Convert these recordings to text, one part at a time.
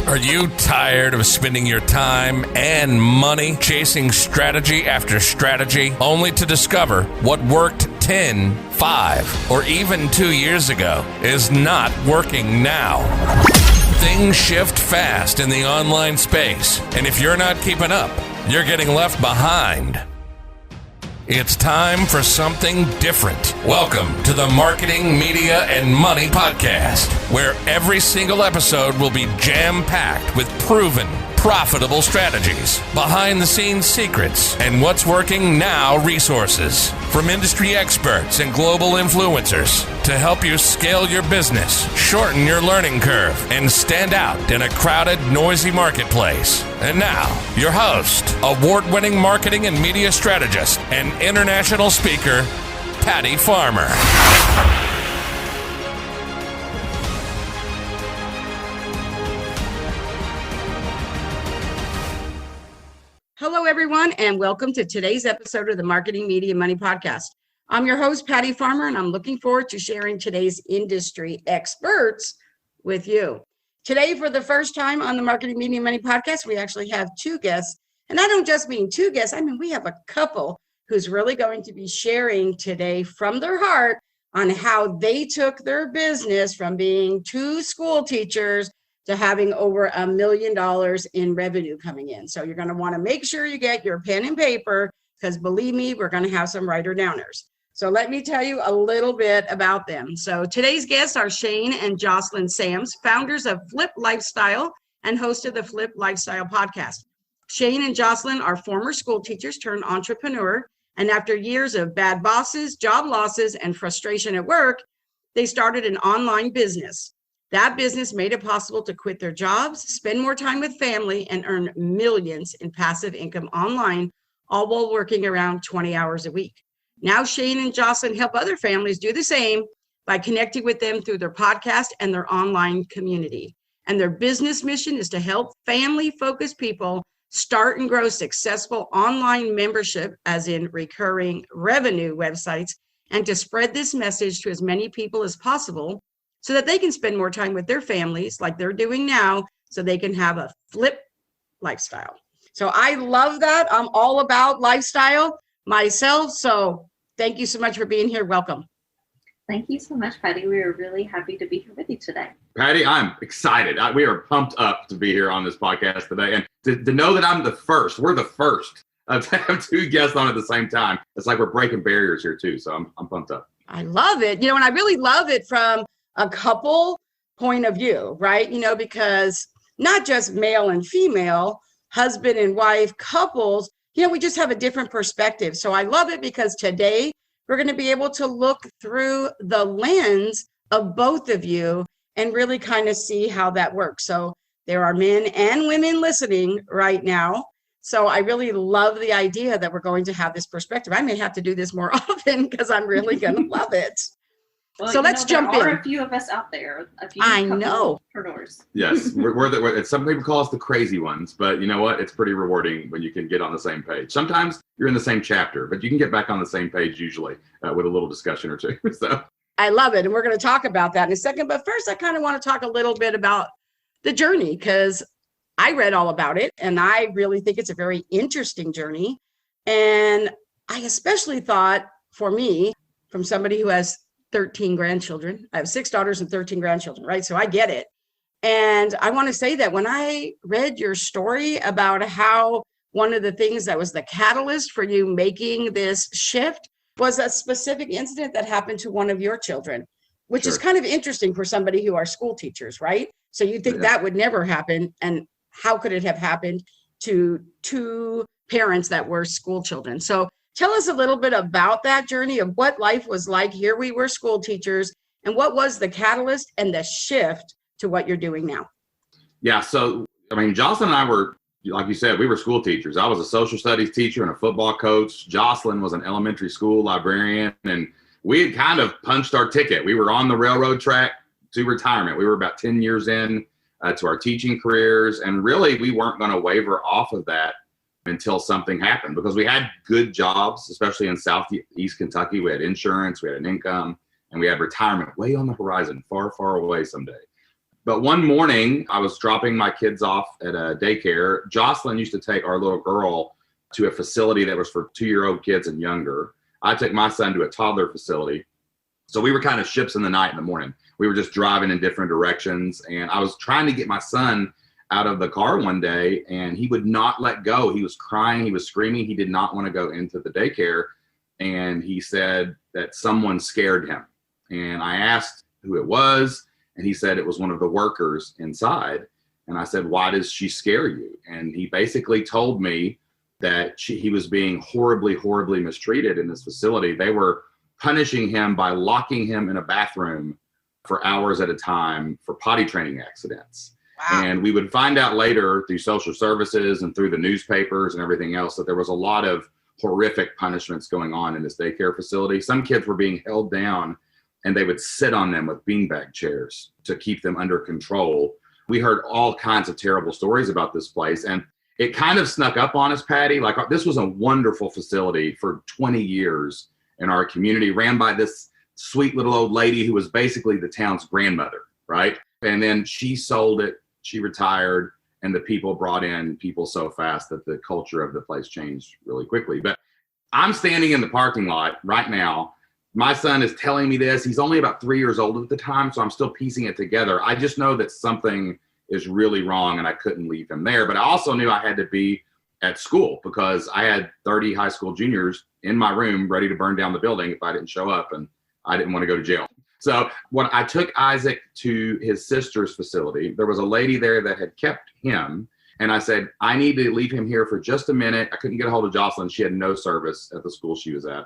Are you tired of spending your time and money chasing strategy after strategy only to discover what worked 10, 5, or even 2 years ago is not working now? Things shift fast in the online space, and if you're not keeping up, you're getting left behind. It's time for something different. Welcome to the Marketing, Media, and Money Podcast, where every single episode will be jam-packed with proven, profitable strategies, behind-the-scenes secrets, and what's working now resources from industry experts and global influencers to help you scale your business, shorten your learning curve, and stand out in a crowded, noisy marketplace. And now, your host, award-winning marketing and media strategist, and international speaker, Patty Farmer. Hello, everyone, and welcome to today's episode of the Marketing, Media, Money Podcast. I'm your host, Patty Farmer, and I'm looking forward to sharing today's industry experts with you. Today, for the first time on the Marketing, Media, Money Podcast, we actually have two guests. And I don't just mean two guests. I mean, we have a couple who's really going to be sharing today from their heart on how they took their business from being two school teachers to having over $1 million in revenue coming in. So you're going to want to make sure you get your pen and paper, because believe me, we're going to have some writer-downers. So let me tell you a little bit about them. So today's guests are Shane and Jocelyn Sams, founders of Flip Lifestyle and host of the Flip Lifestyle podcast. Shane and Jocelyn are former school teachers turned entrepreneur, and after years of bad bosses, job losses, and frustration at work, they started an online business. That business made it possible to quit their jobs, spend more time with family, and earn millions in passive income online, all while working around 20 hours a week. Now Shane and Jocelyn help other families do the same by connecting with them through their podcast and their online community. And their business mission is to help family-focused people start and grow successful online membership, as in recurring revenue websites, and to spread this message to as many people as possible so that they can spend more time with their families like they're doing now, so they can have a flip lifestyle. So I love that. I'm all about lifestyle myself. So thank you so much for being here. Welcome. Thank you so much, Patty. We are really happy to be here with you today. Patty, I'm excited. We are pumped up to be here on this podcast today. And to know that I'm the first, we're the first to have two guests on at the same time. It's like we're breaking barriers here too. So I'm pumped up. I love it. And I really love it from a couple point of view, right? Because not just male and female, husband and wife, couples, we just have a different perspective. So I love it because today we're going to be able to look through the lens of both of you and really kind of see how that works. So there are men and women listening right now. So I really love the idea that we're going to have this perspective. I may have to do this more often because I'm really going to love it. Well, so let's jump in. There are a few of us out there. I know. Entrepreneurs. Yes, some people call us the crazy ones, but you know what? It's pretty rewarding when you can get on the same page. Sometimes you're in the same chapter, but you can get back on the same page usually with a little discussion or two. So I love it. And we're going to talk about that in a second. But first, I kind of want to talk a little bit about the journey, because I read all about it and I really think it's a very interesting journey. And I especially thought, for me, from somebody who has 13 grandchildren. I have 6 daughters and 13 grandchildren, right? So I get it. And I want to say that when I read your story about how one of the things that was the catalyst for you making this shift was a specific incident that happened to one of your children, which is kind of interesting for somebody who are school teachers, right? So you think that would never happen. And how could it have happened to two parents that were school children? So tell us a little bit about that journey of what life was like. Here we were school teachers, and what was the catalyst and the shift to what you're doing now? Yeah, so, Jocelyn and I were, like you said, we were school teachers. I was a social studies teacher and a football coach. Jocelyn was an elementary school librarian, and we had kind of punched our ticket. We were on the railroad track to retirement. We were about 10 years in to our teaching careers, and really we weren't going to waver off of that until something happened, because we had good jobs, especially in Southeast Kentucky. We had insurance, we had an income, and we had retirement way on the horizon, far, far away someday. But one morning, I was dropping my kids off at a daycare. Jocelyn used to take our little girl to a facility that was for 2-year-old kids and younger. I took my son to a toddler facility. So we were kind of ships in the night in the morning. We were just driving in different directions. And I was trying to get my son out of the car one day, and he would not let go. He was crying. He was screaming. He did not want to go into the daycare. And he said that someone scared him. And I asked who it was. And he said it was one of the workers inside. And I said, why does she scare you? And he basically told me that he was being horribly, horribly mistreated in this facility. They were punishing him by locking him in a bathroom for hours at a time for potty training accidents. Wow. And we would find out later through social services and through the newspapers and everything else that there was a lot of horrific punishments going on in this daycare facility. Some kids were being held down and they would sit on them with beanbag chairs to keep them under control. We heard all kinds of terrible stories about this place. And it kind of snuck up on us, Patty. Like, this was a wonderful facility for 20 years in our community, ran by this sweet little old lady who was basically the town's grandmother, right? And then she sold it, she retired, and the people brought in people so fast that the culture of the place changed really quickly. But I'm standing in the parking lot right now. My son is telling me this. He's only about 3 years old at the time, so I'm still piecing it together. I just know that something is really wrong, and I couldn't leave him there. But I also knew I had to be at school because I had 30 high school juniors in my room ready to burn down the building if I didn't show up, and I didn't want to go to jail. So when I took Isaac to his sister's facility, there was a lady there that had kept him. And I said, I need to leave him here for just a minute. I couldn't get a hold of Jocelyn. She had no service at the school she was at.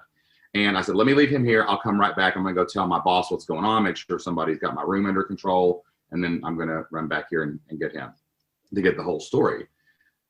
And I said, let me leave him here. I'll come right back. I'm going to go tell my boss what's going on, make sure somebody's got my room under control. And then I'm going to run back here and get him to get the whole story.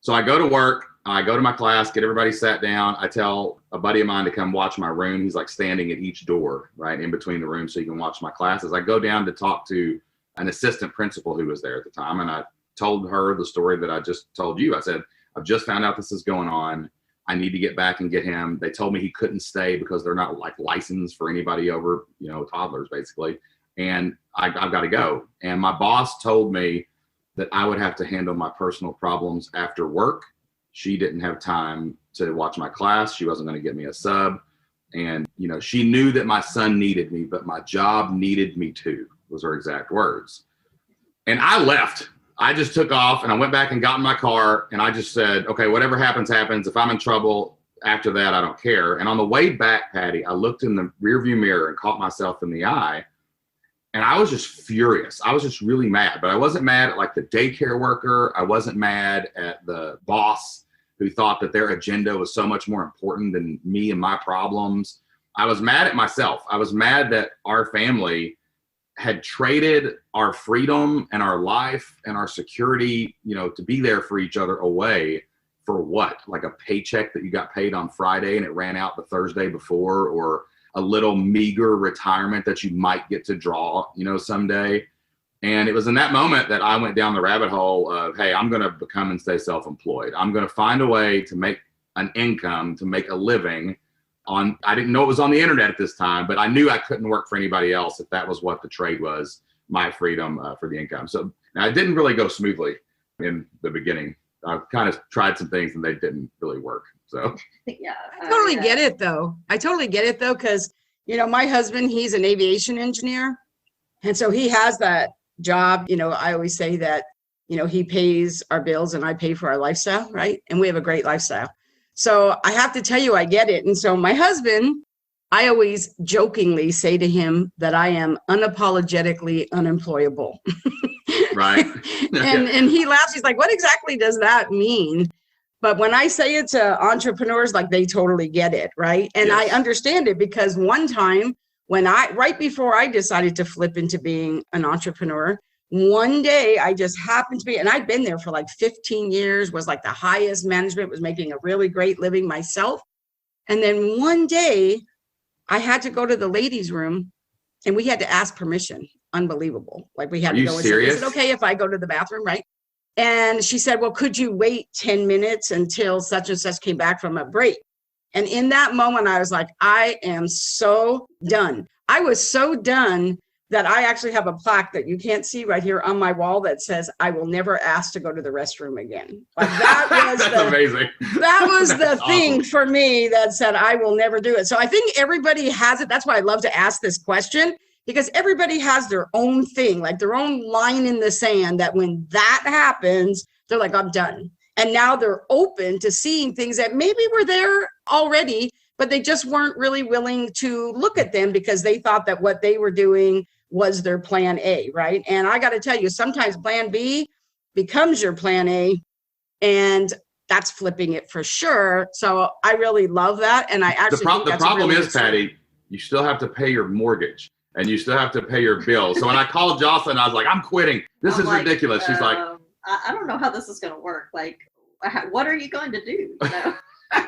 So I go to work. I go to my class, get everybody sat down. I tell a buddy of mine to come watch my room. He's like standing at each door, right, in between the rooms so he can watch my classes. I go down to talk to an assistant principal who was there at the time. And I told her the story that I just told you. I said, I've just found out this is going on. I need to get back and get him. They told me he couldn't stay because they're not like licensed for anybody over, toddlers basically. And I've got to go. And my boss told me that I would have to handle my personal problems after work. She didn't have time to watch my class. She wasn't going to get me a sub. And, she knew that my son needed me, but my job needed me too, was her exact words. And I left. I just took off and I went back and got in my car and I just said, okay, whatever happens, happens. If I'm in trouble after that, I don't care. And on the way back, Patty, I looked in the rearview mirror and caught myself in the eye. And I was just furious. I was just really mad, but I wasn't mad at like the daycare worker. I wasn't mad at the boss who thought that their agenda was so much more important than me and my problems. I was mad at myself. I was mad that our family had traded our freedom and our life and our security, to be there for each other away for what? Like a paycheck that you got paid on Friday and it ran out the Thursday before, or a little meager retirement that you might get to draw, someday. And it was in that moment that I went down the rabbit hole of, hey, I'm going to become and stay self-employed. I'm going to find a way to make an income, to make a living I didn't know it was on the internet at this time, but I knew I couldn't work for anybody else if that was what the trade was, my freedom for the income. So now it didn't really go smoothly in the beginning. I kind of tried some things and they didn't really work. So Yeah. I totally get it though. Because, my husband, he's an aviation engineer. And so he has that job. I always say that, he pays our bills and I pay for our lifestyle, right? And we have a great lifestyle. So I have to tell you, I get it. And so my husband, I always jokingly say to him that I am unapologetically unemployable. Right. and he laughs. He's like, what exactly does that mean? But when I say it to entrepreneurs, like they totally get it, right? And Yes. I understand it because one time right before I decided to flip into being an entrepreneur, one day I just happened to be, and I'd been there for like 15 years, was like the highest management, was making a really great living myself. And then one day I had to go to the ladies' room and we had to ask permission. Unbelievable. Like we had to go and say, is it okay if I go to the bathroom, right? And she said, well, could you wait 10 minutes until such and such came back from a break? And in that moment, I was like, I am so done. I was so done that I actually have a plaque that you can't see right here on my wall that says, I will never ask to go to the restroom again. Like that was amazing. That was That's the thing awesome. for me that said, I will never do it. So I think everybody has it. That's why I love to ask this question, because everybody has their own thing, like their own line in the sand, that when that happens, they're like, I'm done. And now they're open to seeing things that maybe were there already, but they just weren't really willing to look at them because they thought that what they were doing was their plan A, right? And I got to tell you, sometimes plan B becomes your plan A, and that's flipping it for sure. So I really love that. And I actually think the that's problem really is, Patty, you still have to pay your mortgage and you still have to pay your bills. So when I called Jocelyn, I was like, I'm quitting. This is ridiculous. She's like, I don't know how this is going to work. Like, what are you going to do? No.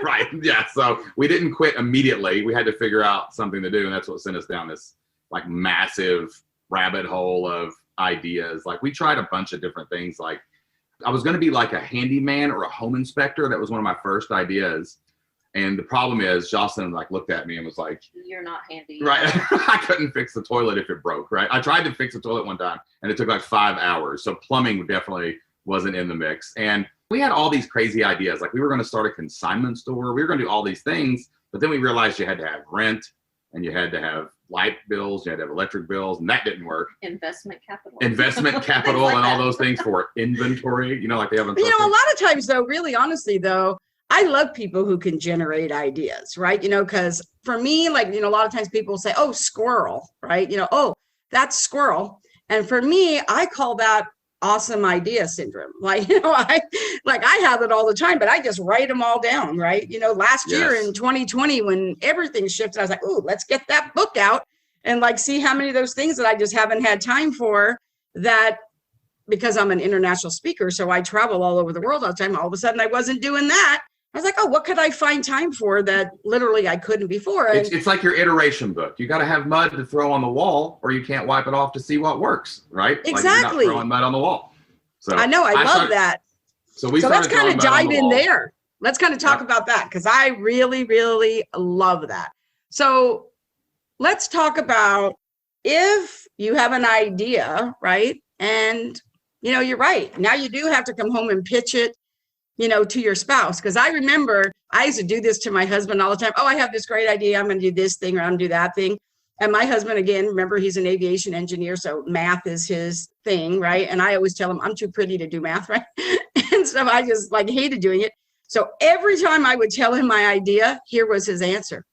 right. Yeah. So we didn't quit immediately. We had to figure out something to do. And that's what sent us down this like massive rabbit hole of ideas. Like we tried a bunch of different things. Like I was going to be like a handyman or a home inspector. That was one of my first ideas. And the problem is Jocelyn like looked at me and was like, you're not handy. Right. I couldn't fix the toilet if it broke. Right. I tried to fix the toilet one time and it took like 5 hours. So plumbing definitely wasn't in the mix. And we had all these crazy ideas. Like we were going to start a consignment store. We were going to do all these things, but then we realized you had to have rent and you had to have light bills, you had to have electric bills, and that didn't work. Investment capital And all those things for inventory, like they have in a lot of times though, really honestly though, I love people who can generate ideas, right? Because for me, like, a lot of times people say, oh, squirrel, right? Oh, that's squirrel. And for me, I call that awesome idea syndrome. Like, I have it all the time, but I just write them all down, right? Last year in 2020, when everything shifted, I was like, oh, let's get that book out and like see how many of those things that I just haven't had time for, that because I'm an international speaker, so I travel all over the world all the time. All of a sudden I wasn't doing that. I was like, oh, what could I find time for that literally I couldn't before? And it's like your iteration book. You got to have mud to throw on the wall or you can't wipe it off to see what works, right? Exactly. Like you're not throwing mud on the wall. So I know, I love that. So let's kind of dive in there. Let's kind of talk about that, because I really, really love that. So let's talk about if you have an idea, right? And, you're right. Now you do have to come home and pitch it, to your spouse. Because I remember I used to do this to my husband all the time. Oh, I have this great idea. I'm going to do this thing or I'm going to do that thing. And my husband, again, remember, he's an aviation engineer, so math is his thing, right? And I always tell him I'm too pretty to do math, right? And so I just like hated doing it. So every time I would tell him my idea, here was his answer.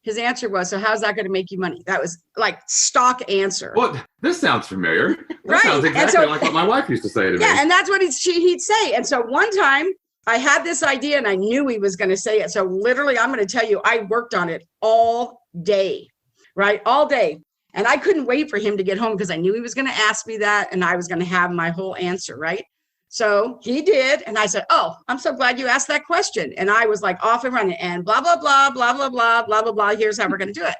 His answer was, so how's that going to make you money? That was like stock answer. Well, this sounds familiar. That right. sounds exactly like what my wife used to say to me. Yeah, and that's what he'd say. And so one time I had this idea and I knew he was going to say it. So literally, I'm going to tell you, I worked on it all day, right? All day. And I couldn't wait for him to get home because I knew he was going to ask me that and I was going to have my whole answer, right? So he did. And I said, oh, I'm so glad you asked that question. And I was like off and running and blah, blah, blah, blah, blah, blah, blah, blah, blah. Here's how we're going to do it.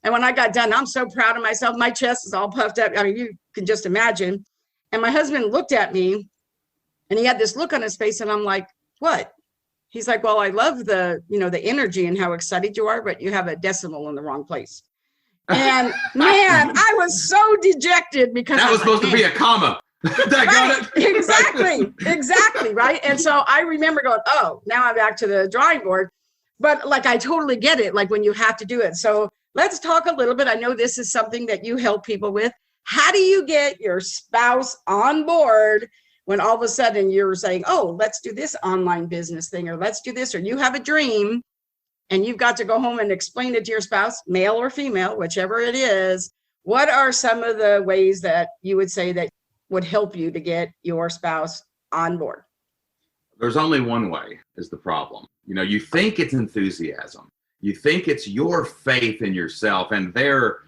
And when I got done, I'm so proud of myself. My chest is all puffed up. I mean, you can just imagine. And my husband looked at me and he had this look on his face. And I'm like, what? He's like, well, I love the energy and how excited you are, but you have a decimal in the wrong place. And man, I was so dejected because that was supposed to be a comma. Got it. Exactly. Right. And so I remember going, oh, now I'm back to the drawing board. But like, I totally get it. Like when you have to do it. So let's talk a little bit. I know this is something that you help people with. How do you get your spouse on board when all of a sudden you're saying, oh, let's do this online business thing, or let's do this, or you have a dream and you've got to go home and explain it to your spouse, male or female, whichever it is. What are some of the ways that you would say that would help you to get your spouse on board? There's only one way is the problem. You think it's enthusiasm. You think it's your faith in yourself and their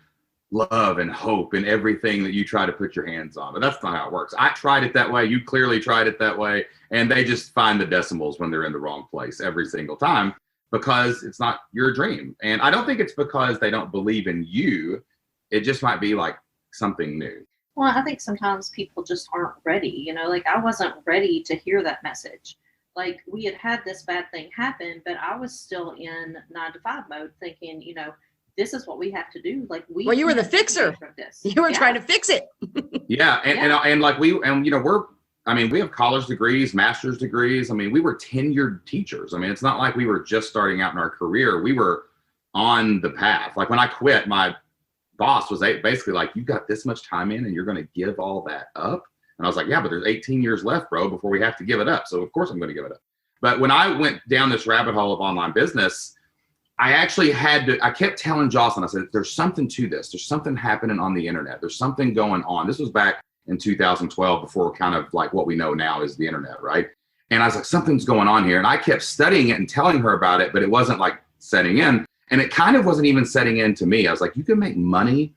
love and hope in everything that you try to put your hands on. But that's not how it works. I tried it that way. You clearly tried it that way. And they just find the decimals when they're in the wrong place every single time because it's not your dream. And I don't think it's because they don't believe in you. It just might be like something new. Well, I think sometimes people just aren't ready. Like I wasn't ready to hear that message. Like we had this bad thing happen, but I was still in 9-to-5 mode thinking, this is what we have to do. Like well, you were the fixer. You were trying to fix it. Yeah. And like we have college degrees, master's degrees. I mean, we were tenured teachers. I mean, it's not like we were just starting out in our career. We were on the path. Like when I quit, my boss was basically like, you got this much time in and you're going to give all that up. And I was like, yeah, but there's 18 years left, bro, before we have to give it up. So of course I'm going to give it up. But when I went down this rabbit hole of online business, I actually I kept telling Jocelyn, I said, there's something to this. There's something happening on the internet. There's something going on. This was back in 2012, before kind of like what we know now is the internet, right? And I was like, something's going on here. And I kept studying it and telling her about it, but it wasn't like setting in. And it kind of wasn't even setting in to me. I was like, you can make money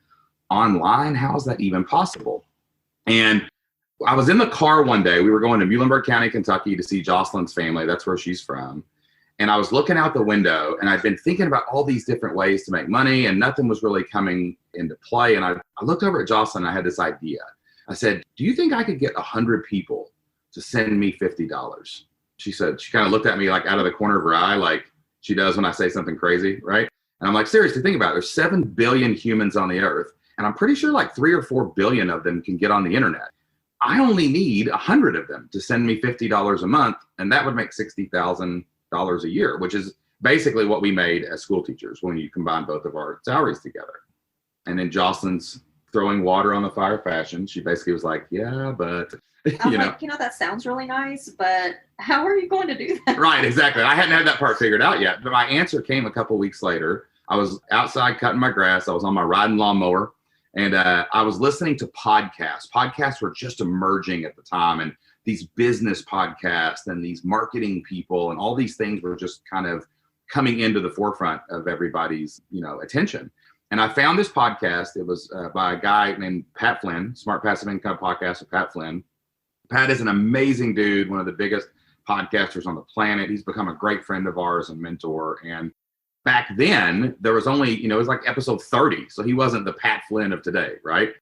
online? How is that even possible? And I was in the car one day. We were going to Muhlenberg County, Kentucky to see Jocelyn's family. That's where she's from. And I was looking out the window and I'd been thinking about all these different ways to make money and nothing was really coming into play. And I looked over at Jocelyn and I had this idea. I said, do you think I could get 100 people to send me $50? She said, she kind of looked at me like out of the corner of her eye, like she does when I say something crazy, right? And I'm like, seriously, think about it. There's 7 billion humans on the earth. And I'm pretty sure like 3 or 4 billion of them can get on the internet. I only need 100 of them to send me $50 a month. And that would make $60,000 a year, which is basically what we made as school teachers when you combine both of our salaries together. And then Jocelyn's throwing water on the fire fashion. She basically was like, yeah, but I'm like, that sounds really nice, but how are you going to do that? Right, exactly. I hadn't had that part figured out yet, but my answer came a couple weeks later. I was outside cutting my grass. I was on my riding lawnmower, and I was listening to podcasts. Podcasts were just emerging at the time, and these business podcasts and these marketing people and all these things were just kind of coming into the forefront of everybody's, attention. And I found this podcast. It was by a guy named Pat Flynn, Smart Passive Income Podcast with Pat Flynn. Pat is an amazing dude, one of the biggest podcasters on the planet. He's become a great friend of ours and mentor. And back then, there was only, it was like episode 30. So he wasn't the Pat Flynn of today, right?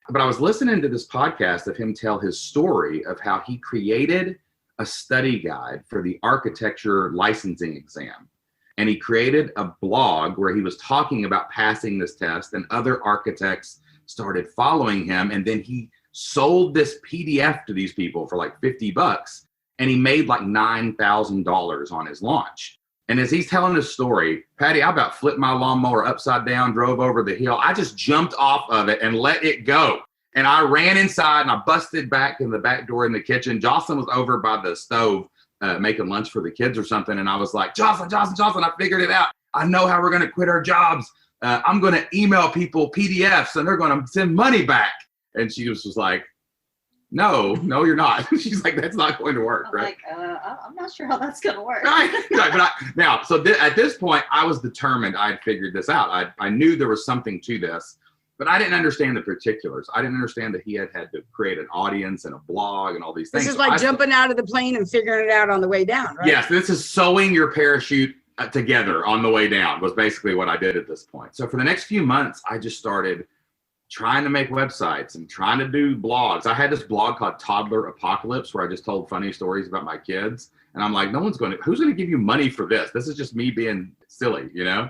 But I was listening to this podcast of him tell his story of how he created a study guide for the architecture licensing exam. And he created a blog where he was talking about passing this test, and other architects started following him. And then he sold this PDF to these people for like $50, and he made like $9,000 on his launch. And as he's telling his story, Patty, I about flipped my lawnmower upside down, drove over the hill. I just jumped off of it and let it go. And I ran inside and I busted back in the back door in the kitchen. Jocelyn was over by the stove making lunch for the kids or something. And I was like, Jocelyn, I figured it out. I know how we're going to quit our jobs. I'm going to email people PDFs and they're going to send money back. And she was just like, no, you're not. She's like, that's not going to work, right? I'm not sure how that's going to work. Right. But at this point, I was determined. I had figured this out. I knew there was something to this, but I didn't understand the particulars. I didn't understand that he had to create an audience and a blog and all these things. This is like jumping out of the plane and figuring it out on the way down, right? Yes, this is sewing your parachute together on the way down was basically what I did at this point. So for the next few months, I just started trying to make websites and trying to do blogs. I had this blog called Toddler Apocalypse where I just told funny stories about my kids. And I'm like, who's going to give you money for this? This is just me being silly, And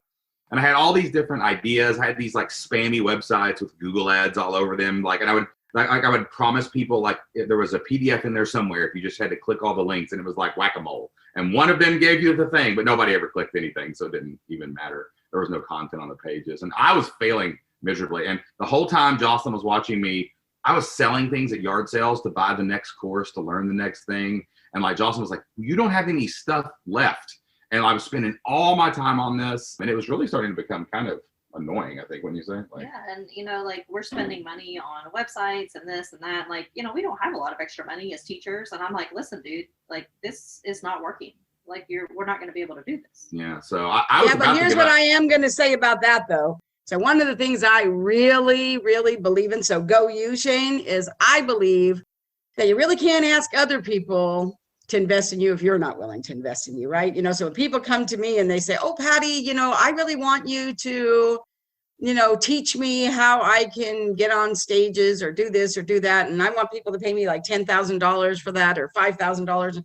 I had all these different ideas. I had these like spammy websites with Google ads all over them. And I would promise people like there was a PDF in there somewhere if you just had to click all the links, and it was like whack-a-mole. And one of them gave you the thing, but nobody ever clicked anything. So it didn't even matter. There was no content on the pages. And I was failing miserably. And the whole time Jocelyn was watching me, I was selling things at yard sales to buy the next course, to learn the next thing. And like Jocelyn was like, you don't have any stuff left. And I was spending all my time on this. And it was really starting to become kind of annoying, I think, when you say and we're spending money on websites and this and that. We don't have a lot of extra money as teachers. And I'm like, listen, dude, this is not working. We're not going to be able to do this. Yeah. So I was but here's what I am going to say about that though. So one of the things I really, really believe in, so go you, Shane, is I believe that you really can't ask other people to invest in you if you're not willing to invest in you, right? So when people come to me and they say, oh, Patty, I really want you to, teach me how I can get on stages or do this or do that. And I want people to pay me like $10,000 for that or $5,000.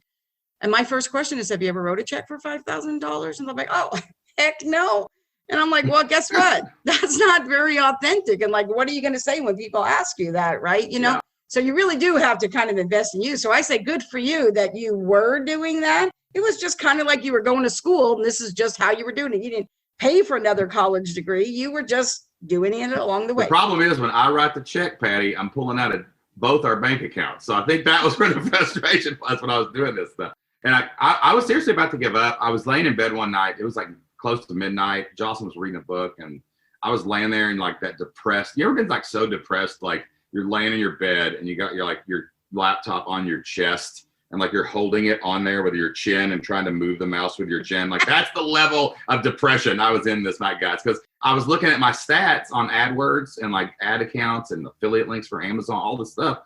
And my first question is, have you ever wrote a check for $5,000? And they're like, oh, heck no. And I'm like, well, guess what? That's not very authentic. And like, what are you going to say when people ask you that, right? You know, so you really do have to kind of invest in you. So I say, good for you that you were doing that. It was just kind of like you were going to school and this is just how you were doing it. You didn't pay for another college degree. You were just doing it along the way. The problem is when I write the check, Patty, I'm pulling out of both our bank accounts. So I think that was where the frustration was when I was doing this stuff. And I was seriously about to give up. I was laying in bed one night. It was like close to midnight. Jocelyn was reading a book and I was laying there and like that depressed. You ever been like so depressed, like you're laying in your bed and you got your laptop on your chest and like you're holding it on there with your chin and trying to move the mouse with your chin. Like that's the level of depression I was in this night, guys, because I was looking at my stats on AdWords and like ad accounts and affiliate links for Amazon, all this stuff.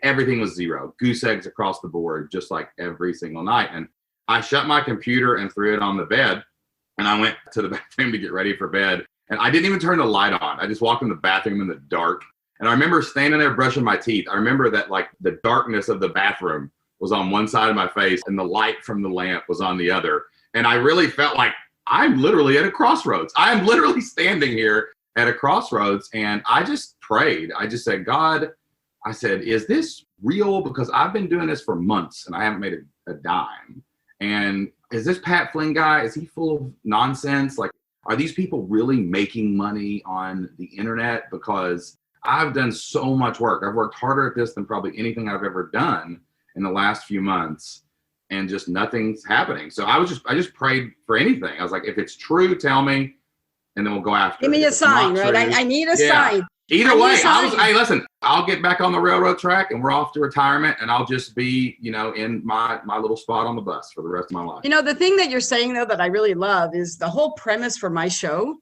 Everything was zero, goose eggs across the board, just like every single night. And I shut my computer and threw it on the bed. And I went to the bathroom to get ready for bed. And I didn't even turn the light on. I just walked in the bathroom in the dark. And I remember standing there brushing my teeth. I remember that like the darkness of the bathroom was on one side of my face and the light from the lamp was on the other. And I really felt like I'm literally at a crossroads. I am literally standing here at a crossroads. And I just prayed. I just said, God, I said, is this real? Because I've been doing this for months and I haven't made a dime. And is this Pat Flynn guy, is he full of nonsense? Like, are these people really making money on the internet? Because I've done so much work. I've worked harder at this than probably anything I've ever done in the last few months, and just nothing's happening. So I just prayed for anything. I was like, if it's true, tell me, and then we'll go after it. Give me a sign, right? I need a sign. Either way, hey, listen, I'll get back on the railroad track and we're off to retirement and I'll just be, in my little spot on the bus for the rest of my life. The thing that you're saying though, that I really love is the whole premise for my show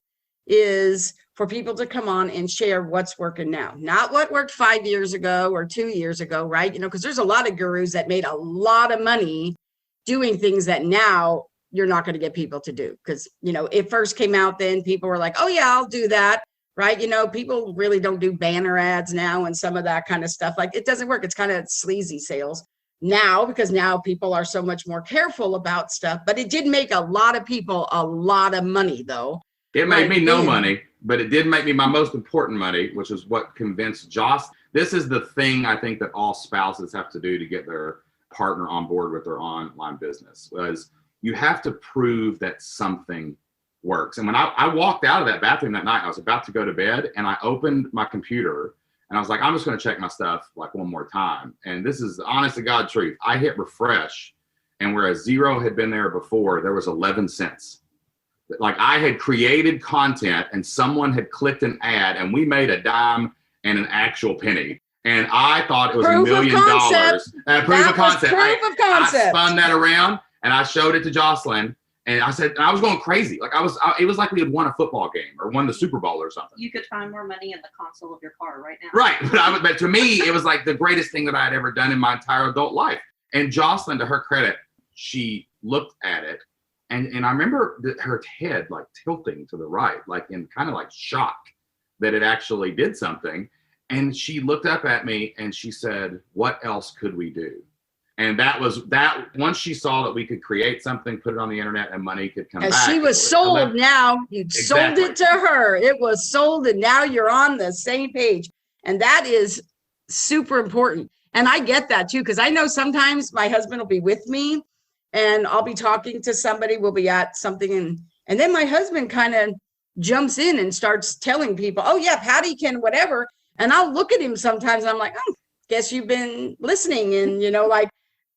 is for people to come on and share what's working now, not what worked 5 years ago or 2 years ago, right? Because there's a lot of gurus that made a lot of money doing things that now you're not going to get people to do. Because, it first came out then people were like, oh yeah, I'll do that. Right. People really don't do banner ads now and some of that kind of stuff. Like it doesn't work. It's kind of sleazy sales now because now people are so much more careful about stuff. But it did make a lot of people a lot of money, though. It made me no money, but it did make me my most important money, which is what convinced Joss. This is the thing I think that all spouses have to do to get their partner on board with their online business, was you have to prove that something works. And when I walked out of that bathroom that night, I was about to go to bed and I opened my computer and I was like, I'm just going to check my stuff like one more time. And this is the honest to God truth. I hit refresh and where a zero had been there before, there was 11 cents. Like I had created content and someone had clicked an ad and we made a dime and an actual penny. And I thought it was $1 million. Proof of concept. I spun that around and I showed it to Jocelyn. And I said, and I was going crazy. Like it was like we had won a football game or won the Super Bowl or something. You could find more money in the console of your car right now. Right. But to me, it was like the greatest thing that I had ever done in my entire adult life. And Jocelyn, to her credit, she looked at it. And I remember her head like tilting to the right, like in kind of like shock that it actually did something. And she looked up at me and she said, what else could we do? And that was that once she saw that we could create something, put it on the internet and money could come back. She was sold now. You sold it to her. It was sold and now you're on the same page. And that is super important. And I get that too, because I know sometimes my husband will be with me and I'll be talking to somebody, we'll be at something. And then my husband kind of jumps in and starts telling people, oh yeah, Patty can whatever. And I'll look at him sometimes and I'm like, oh, guess you've been listening. And,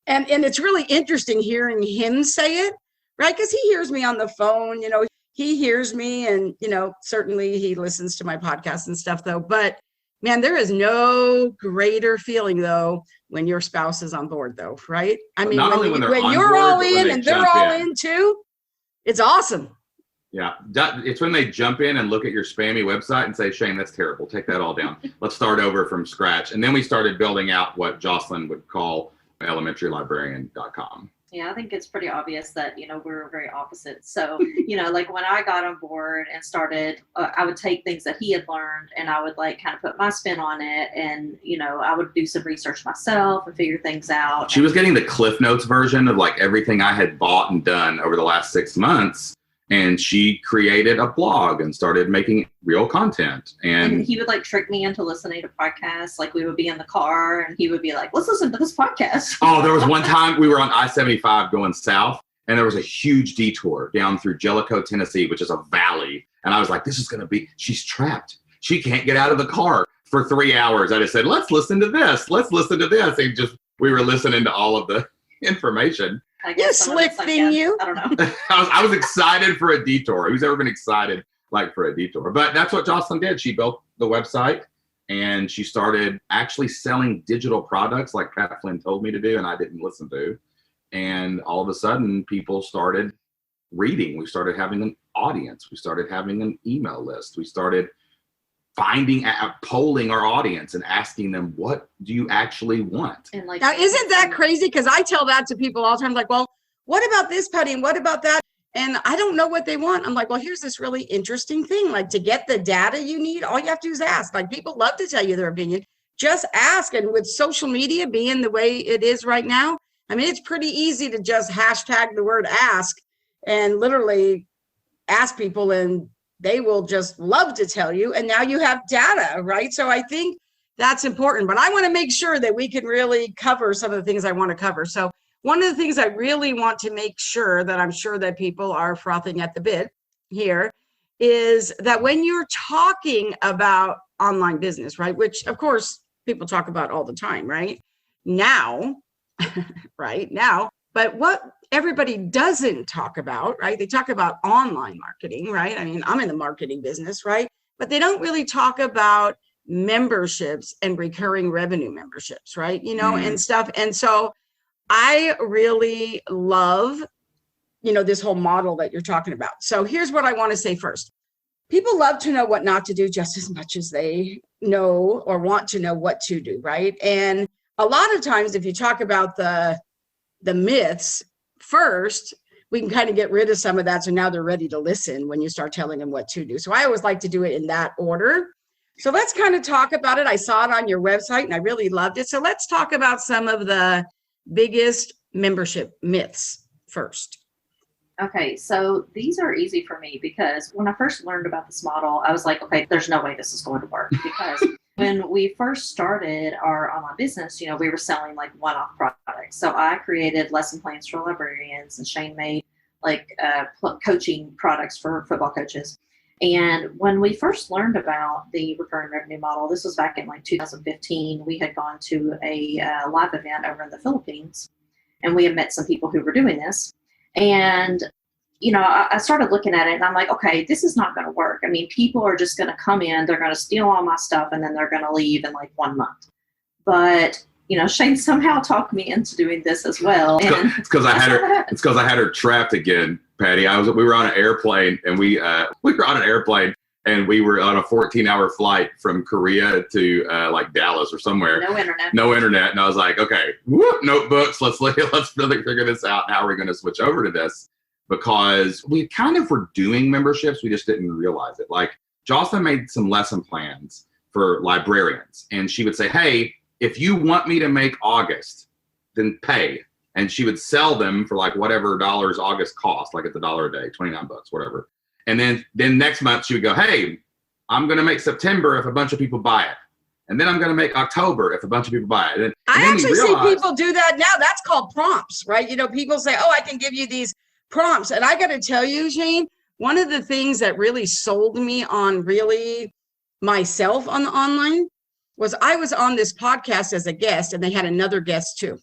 And it's really interesting hearing him say it, right? Because he hears me on the phone, he hears me and, certainly he listens to my podcast and stuff though. But man, there is no greater feeling though when your spouse is on board though, right? I mean, when you're all in and they're all in too, it's awesome. Yeah. It's when they jump in and look at your spammy website and say, Shane, that's terrible. Take that all down. Let's start over from scratch. And then we started building out what Jocelyn would call elementarylibrarian.com. Yeah, I think it's pretty obvious that, we're very opposite. So, like when I got on board and started, I would take things that he had learned and I would like kind of put my spin on it. And, I would do some research myself and figure things out. She was getting the Cliff Notes version of like everything I had bought and done over the last 6 months. And she created a blog and started making real content. And he would like trick me into listening to podcasts. Like we would be in the car and he would be like, let's listen to this podcast. Oh, there was one time we were on I-75 going south, and there was a huge detour down through Jellicoe, Tennessee, which is a valley. And I was like, she's trapped. She can't get out of the car for 3 hours. I just said, let's listen to this. Let's listen to this. And we were listening to all of the information. I You guess slick thing, you. I don't know. I was excited for a detour. Who's ever been excited for a detour? But that's what Jocelyn did. She built the website and she started actually selling digital products like Pat Flynn told me to do, and I didn't listen to. And all of a sudden, people started reading. We started having an audience. We started having an email list. We started polling our audience and asking them, what do you actually want? And like, Now, isn't that crazy? Because I tell that to people all the time, like, well, what about this, Patty? And what about that? And I don't know what they want. I'm like, well, here's this really interesting thing. Like, to get the data you need, all you have to do is ask. Like, people love to tell you their opinion. Just ask. And with social media being the way it is right now, I mean, it's pretty easy to just hashtag the word ask and literally ask people, and they will just love to tell you. And now you have data, right? So I think that's important. But I want to make sure that we can really cover some of the things I want to cover. So one of the things I really want to make sure that I'm sure that people are frothing at the bit here is that when you're talking about online business, right, which of course people talk about all the time, right? Now, right now, but what everybody doesn't talk about, right? They talk about online marketing, right? I mean, I'm in the marketing business, right? But they don't really talk about memberships and recurring revenue memberships, right? And stuff. And so I really love, this whole model that you're talking about. So here's what I want to say first. People love to know what not to do just as much as they know or want to know what to do, right? And a lot of times, if you talk about the myths first, we can kind of get rid of some of that. So now they're ready to listen when you start telling them what to do. So I always like to do it in that order. So let's kind of talk about it. I saw it on your website and I really loved it. So let's talk about some of the biggest membership myths first. Okay, so these are easy for me because when I first learned about this model, I was like, okay, there's no way this is going to work because when we first started our online business, we were selling like one-off products. So I created lesson plans for librarians and Shane made like coaching products for football coaches. And when we first learned about the recurring revenue model, this was back in like 2015, we had gone to a live event over in the Philippines and we had met some people who were doing this. And I started looking at it and I'm like, okay, this is not going to work. I mean, people are just going to come in, they're going to steal all my stuff, and then they're going to leave in like 1 month. But, Shane somehow talked me into doing this as well. And it's because I had her trapped again, Patty. We were on an airplane and we were on a 14-hour flight from Korea to like Dallas or somewhere. No internet. And I was like, okay, notebooks. Let's really figure this out. How are we going to switch over to this? Because we kind of were doing memberships. We just didn't realize it. Like Jocelyn made some lesson plans for librarians and she would say, hey, if you want me to make August, then pay. And she would sell them for like whatever dollars August cost, like it's $1 a day, $29, whatever. And then next month she would go, hey, I'm going to make September if a bunch of people buy it. And then I'm going to make October if a bunch of people buy it. I actually see people do that now. That's called prompts, right? People say, oh, I can give you these prompts. And I got to tell you, Shane, one of the things that really sold me on really myself on the online was I was on this podcast as a guest and they had another guest too.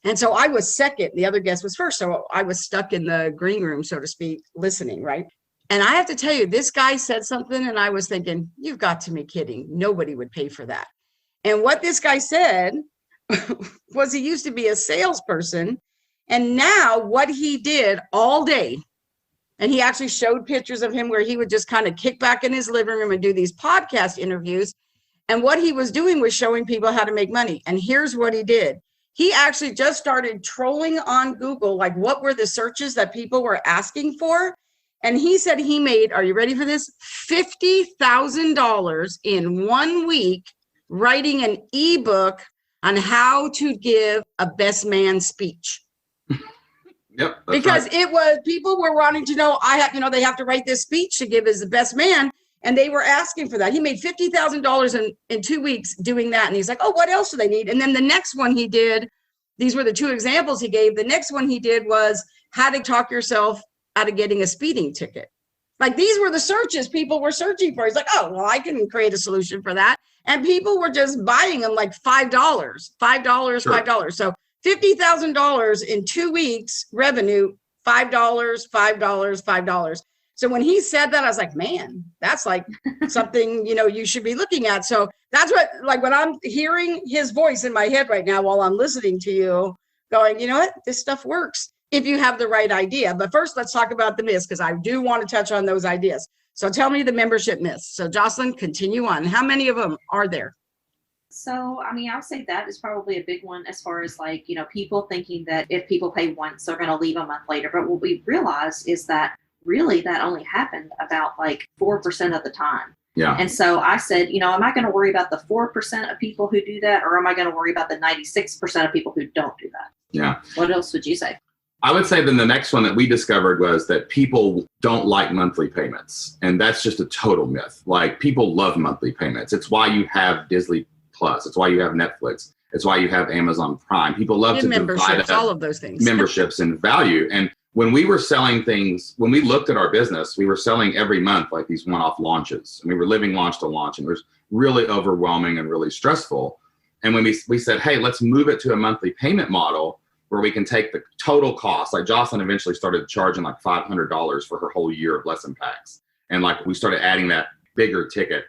And so I was second, the other guest was first. So I was stuck in the green room, so to speak, listening, right? And I have to tell you, this guy said something and I was thinking, you've got to be kidding. Nobody would pay for that. And what this guy said was he used to be a salesperson. And now what he did all day, and he actually showed pictures of him where he would just kind of kick back in his living room and do these podcast interviews. And what he was doing was showing people how to make money. And here's what he did. He actually just started trolling on Google, like what were the searches that people were asking for. And he said he made, are you ready for this? $50,000 in 1 week writing an ebook on how to give a best man speech. Yep. Because it was, people were wanting to know, they have to write this speech to give as the best man. And they were asking for that. He made $50,000 in 2 weeks doing that. And he's like, oh, what else do they need? And then the next one he did, these were the two examples he gave. The next one he did was how to talk yourself out of getting a speeding ticket. Like, these were the searches people were searching for. He's like, oh, well, I can create a solution for that. And people were just buying them like $5, $5. So $50,000 in 2 weeks revenue, $5, $5. So when he said that, I was like, man, that's like something, you should be looking at. So that's what, like, when I'm hearing his voice in my head right now while I'm listening to you going, you know what, this stuff works if you have the right idea. But first, let's talk about the myths, because I do want to touch on those ideas. So tell me the membership myths. So Jocelyn, continue on. How many of them are there? So, I'll say that is probably a big one as far as people thinking that if people pay once, they're going to leave a month later. But what we realized is that really that only happened about 4% of the time. Yeah. And so I said, am I going to worry about the 4% of people who do that, or am I going to worry about the 96% of people who don't do that? Yeah. What else would you say? I would say then the next one that we discovered was that people don't like monthly payments. And that's just a total myth. Like, people love monthly payments. It's why you have Disney Plus. It's why you have Netflix. It's why you have Amazon Prime. People love to divide up all of those things. Memberships and value. And when we were selling things, when we looked at our business, we were selling every month like these one-off launches. And we were living launch to launch, and it was really overwhelming and really stressful. And when we said, hey, let's move it to a monthly payment model where we can take the total cost. Like, Jocelyn eventually started charging like $500 for her whole year of lesson packs. And we started adding that bigger ticket.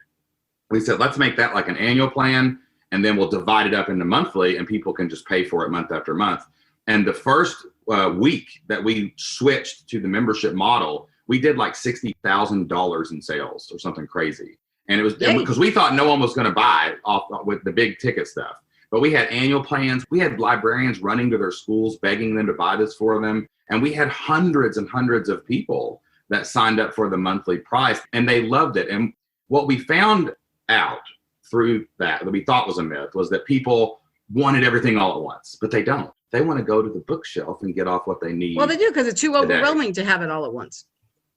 We said, let's make that like an annual plan, and then we'll divide it up into monthly, and people can just pay for it month after month. And the first week that we switched to the membership model, we did like $60,000 in sales or something crazy. And it was because we thought no one was going to buy off with the big ticket stuff. But we had annual plans. We had librarians running to their schools, begging them to buy this for them. And we had hundreds and hundreds of people that signed up for the monthly price, and they loved it. And what we found out through that we thought was a myth was that people wanted everything all at once, but they don't. They want to go to the bookshelf and get off what they need. Well, they do, because it's too overwhelming to have it all at once.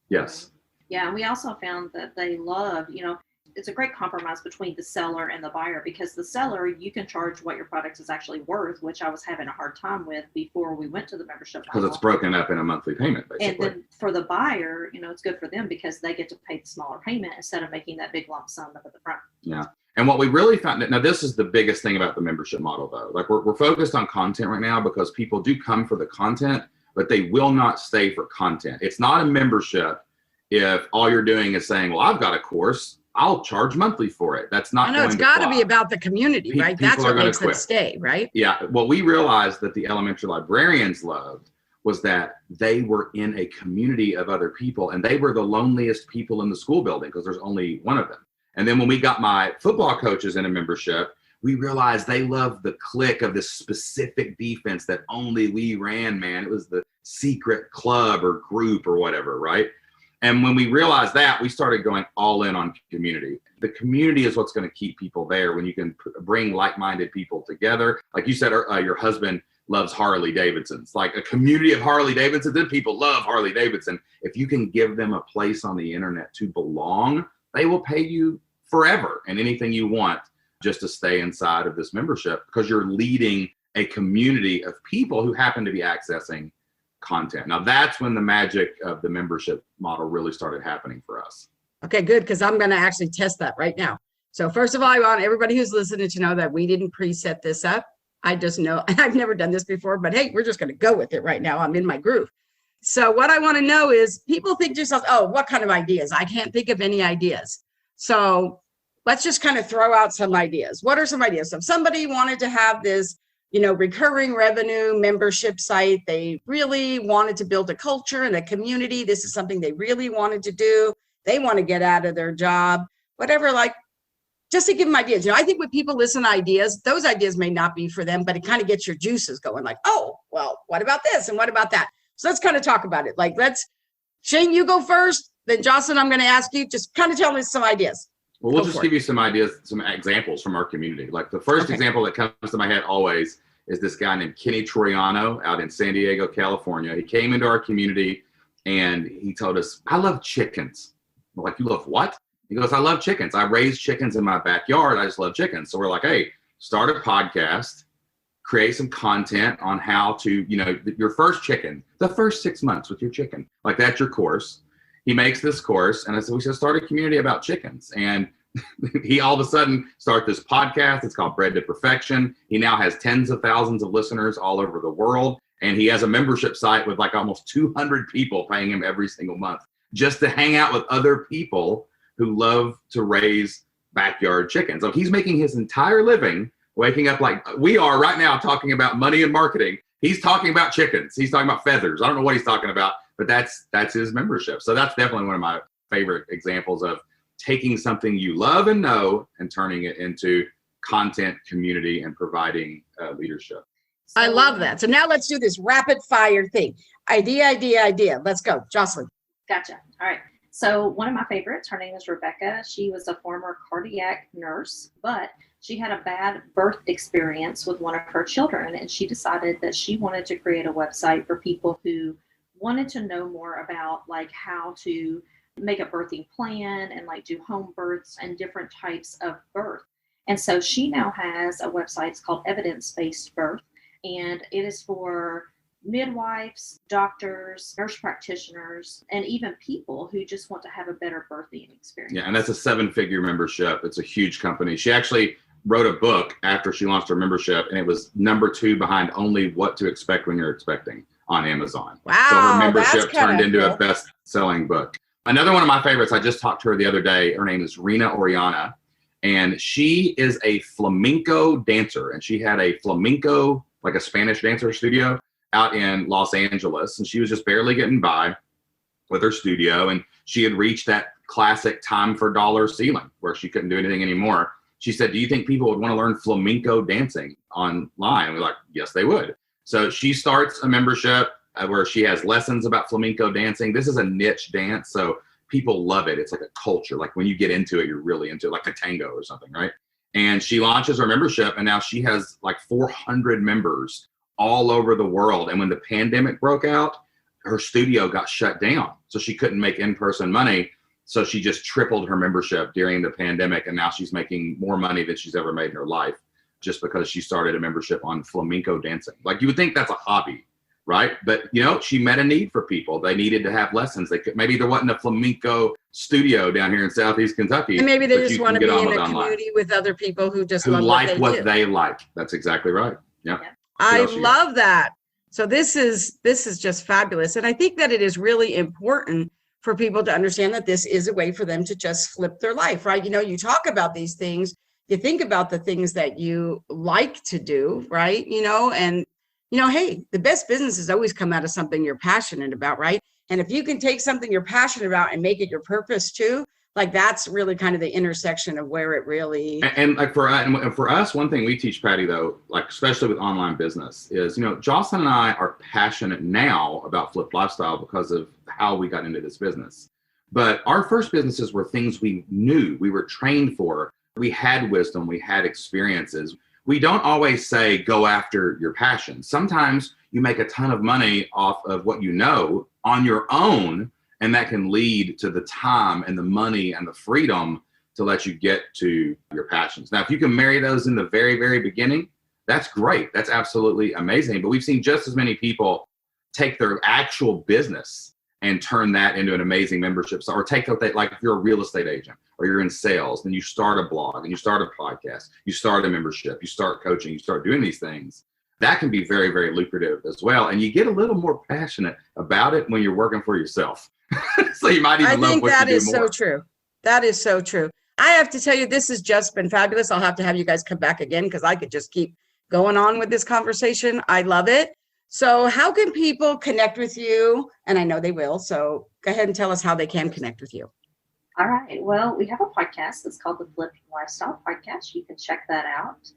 Yes. Yeah, and we also found that they love, it's a great compromise between the seller and the buyer, because the seller, you can charge what your product is actually worth, which I was having a hard time with before we went to the membership model. Because it's broken up in a monthly payment, basically. And then for the buyer, it's good for them because they get to pay the smaller payment instead of making that big lump sum up at the front. Yeah. And what we really found, now this is the biggest thing about the membership model though. Like, we're focused on content right now because people do come for the content, but they will not stay for content. It's not a membership if all you're doing is saying, well, I've got a course, I'll charge monthly for it. That's not. I know, it's got to be about the community, right? That's what makes them stay, right? Yeah. What we realized that the elementary librarians loved was that they were in a community of other people, and they were the loneliest people in the school building because there's only one of them. And then when we got my football coaches in a membership, we realized they loved the clique of this specific defense that only we ran, man. It was the secret club or group or whatever, right? And when we realized that, we started going all in on community. The community is what's going to keep people there when you can bring like-minded people together. Like you said, your husband loves Harley Davidsons. Like, a community of Harley Davidsons, then people love Harley Davidson. If you can give them a place on the internet to belong, they will pay you forever and anything you want just to stay inside of this membership, because you're leading a community of people who happen to be accessing content. Now, that's when the magic of the membership model really started happening for us. Okay, good, because I'm going to actually test that right now. So first of all, I want everybody who's listening to know that we didn't preset this up. I just know, I've never done this before, but hey, we're just going to go with it right now. I'm in my groove. So what I want to know is, people think to yourself, oh, what kind of ideas? I can't think of any ideas. So let's just kind of throw out some ideas. What are some ideas? So if somebody wanted to have this, recurring revenue membership site, they really wanted to build a culture and a community. This is something they really wanted to do. They want to get out of their job, whatever, like, just to give them ideas. I think when people listen to ideas, those ideas may not be for them, but it kind of gets your juices going, like, oh, well, what about this? And what about that? So let's kind of talk about it. Like, Shane, you go first. Then Jocelyn, I'm going to ask you, just kind of tell me some ideas. Well, we'll just give you some ideas, some examples from our community. Like, the first example that comes to my head always is this guy named Kenny Troiano out in San Diego, California. He came into our community and he told us, I love chickens. We're like, you love what? He goes, I love chickens. I raise chickens in my backyard. I just love chickens. So we're like, hey, start a podcast, create some content on how to, your first chicken, the first 6 months with your chicken. Like, that's your course. He makes this course. And I said, we should start a community about chickens. And he all of a sudden started this podcast. It's called Bread to Perfection. He now has tens of thousands of listeners all over the world. And he has a membership site with like almost 200 people paying him every single month just to hang out with other people who love to raise backyard chickens. So he's making his entire living waking up like we are right now talking about money and marketing. He's talking about chickens. He's talking about feathers. I don't know what he's talking about, but that's his membership. So that's definitely one of my favorite examples of taking something you love and know and turning it into content, community, and providing leadership. I love that. So now let's do this rapid fire thing. Idea. Let's go. Jocelyn. Gotcha. All right. So one of my favorites, her name is Rebecca. She was a former cardiac nurse, but she had a bad birth experience with one of her children, and she decided that she wanted to create a website for people who wanted to know more about like how to make a birthing plan and like do home births and different types of birth. And so she now has a website. It's called Evidence-Based Birth, and it is for midwives, doctors, nurse practitioners, and even people who just want to have a better birthing experience. Yeah, and that's a 7-figure membership. It's a huge company. She actually wrote a book after she launched her membership, and it was number 2 behind Only What to Expect When You're Expecting on Amazon. Wow, so her membership turned into cool. a best-selling book. Another one of my favorites, I just talked to her the other day. Her name is Rena Oriana, and she is a flamenco dancer, and she had a flamenco, like a Spanish dancer studio out in Los Angeles, and she was just barely getting by with her studio, and she had reached that classic time for dollar ceiling where she couldn't do anything anymore. She said, do you think people would want to learn flamenco dancing online? And we're like, yes, they would. So she starts a membership where she has lessons about flamenco dancing. This is a niche dance, so people love it. It's like a culture. Like when you get into it, you're really into it, like a tango or something, right? And she launches her membership, and now she has like 400 members all over the world. And when the pandemic broke out, her studio got shut down. So she couldn't make in-person money. So she just tripled her membership during the pandemic. And now she's making more money than she's ever made in her life just because she started a membership on flamenco dancing. Like you would think that's a hobby, right? But she met a need for people. They needed to have lessons. Maybe there wasn't a flamenco studio down here in Southeast Kentucky. And maybe they just want to be in a community with other people who just love what they like. That's exactly right. Yeah. I love that. So this is just fabulous. And I think that it is really important for people to understand that this is a way for them to just flip their life, right? You talk about these things, you think about the things that you like to do, right? And hey, the best businesses always come out of something you're passionate about, right? And if you can take something you're passionate about and make it your purpose too, like that's really kind of the intersection of where it really. And like for us, one thing we teach, Patty, though, like especially with online business, is Jocelyn and I are passionate now about flipped lifestyle because of how we got into this business. But our first businesses were things we knew, we were trained for, we had wisdom, we had experiences. We don't always say go after your passion. Sometimes you make a ton of money off of what you know on your own. And that can lead to the time and the money and the freedom to let you get to your passions. Now, if you can marry those in the very, very beginning, that's great. That's absolutely amazing. But we've seen just as many people take their actual business and turn that into an amazing membership. Or take that, like if you're a real estate agent or you're in sales, then you start a blog and you start a podcast, you start a membership, you start coaching, you start doing these things. That can be very, very lucrative as well. And you get a little more passionate about it when you're working for yourself. So you might even love what you do more. I think that is so true. That is so true. I have to tell you, this has just been fabulous. I'll have to have you guys come back again because I could just keep going on with this conversation. I love it. So how can people connect with you? And I know they will. So go ahead and tell us how they can connect with you. All right. Well, we have a podcast that's called the Flipped Lifestyle Podcast. You can check that out.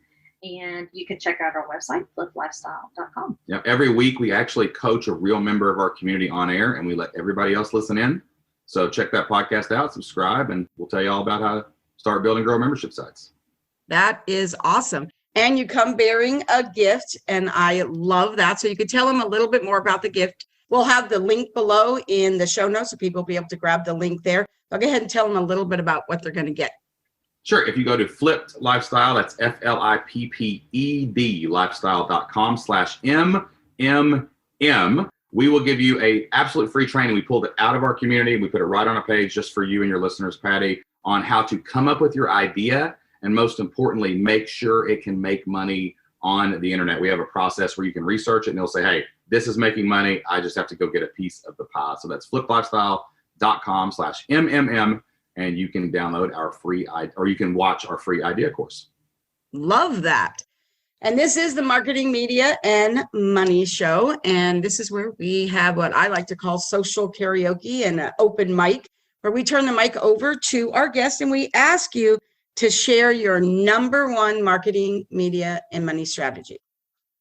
And you can check out our website, fliplifestyle.com. Yeah, every week we actually coach a real member of our community on air, and we let everybody else listen in. So check that podcast out, subscribe, and we'll tell you all about how to start, build, and grow membership sites. That is awesome. and you come bearing a gift. And I love that. So you could tell them a little bit more about the gift. We'll have the link below in the show notes so people will be able to grab the link there. I'll go ahead and tell them a little bit about what they're going to get. Sure. If you go to Flipped Lifestyle, that's FLIPPED lifestyle.com/MMM, we will give you a absolute free training. We pulled it out of our community. We put it right on a page just for you and your listeners, Patty, on how to come up with your idea. And most importantly, make sure it can make money on the internet. We have a process where you can research it and it'll say, hey, this is making money. I just have to go get a piece of the pie. So that's flippedlifestyle.com/MMM. And you can download our free, or you can watch our free idea course. Love that. And this is the Marketing, Media, and Money Show. And this is where we have what I like to call social karaoke and an open mic, where we turn the mic over to our guest and we ask you to share your number one marketing, media, and money strategy.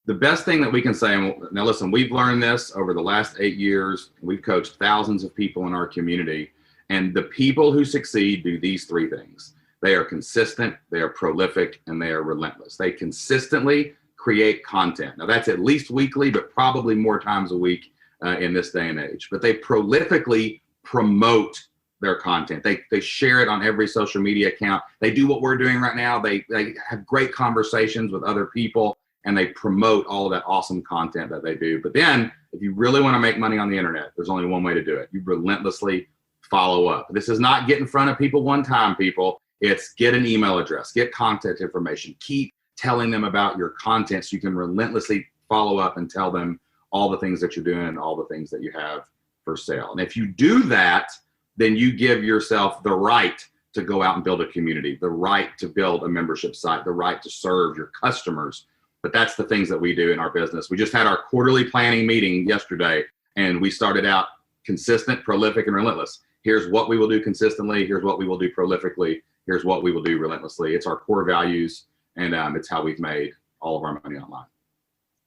The best thing that we can say, now listen, we've learned this over the last 8 years. We've coached thousands of people in our community. And the people who succeed do these three things. They are consistent, they are prolific, and they are relentless. They consistently create content. Now that's at least weekly, but probably more times a week in this day and age. But they prolifically promote their content. They share it on every social media account. They do what we're doing right now. They have great conversations with other people, and they promote all of that awesome content that they do. But then if you really want to make money on the internet, there's only one way to do it. You relentlessly follow up. This is not get in front of people one time, people. It's get an email address, get contact information, keep telling them about your content so you can relentlessly follow up and tell them all the things that you're doing and all the things that you have for sale. And if you do that, then you give yourself the right to go out and build a community, the right to build a membership site, the right to serve your customers. But that's the things that we do in our business. We just had our quarterly planning meeting yesterday, and we started out consistent, prolific, and relentless. Here's what we will do consistently. Here's what we will do prolifically. Here's what we will do relentlessly. It's our core values, and it's how we've made all of our money online.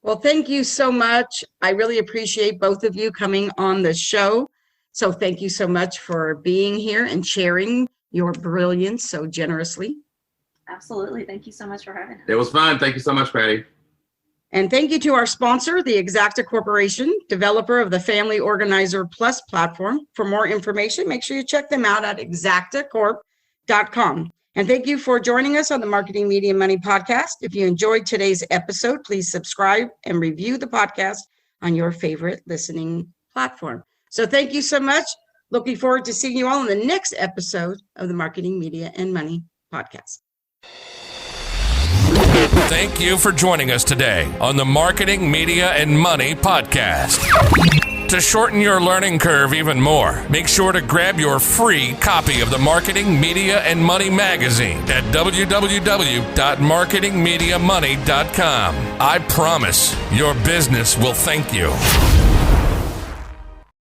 Well, thank you so much. I really appreciate both of you coming on the show. So thank you so much for being here and sharing your brilliance so generously. Absolutely. Thank you so much for having us. It was fun. Thank you so much, Patty. And thank you to our sponsor, the Exacta Corporation, developer of the Family Organizer Plus platform. For more information, make sure you check them out at exactacorp.com. And thank you for joining us on the Marketing, Media, and Money podcast. If you enjoyed today's episode, please subscribe and review the podcast on your favorite listening platform. So thank you so much. Looking forward to seeing you all in the next episode of the Marketing, Media, and Money podcast. Thank you for joining us today on the Marketing, Media, and Money podcast. To shorten your learning curve even more, make sure to grab your free copy of the Marketing, Media, and Money magazine at www.marketingmediamoney.com. I promise your business will thank you.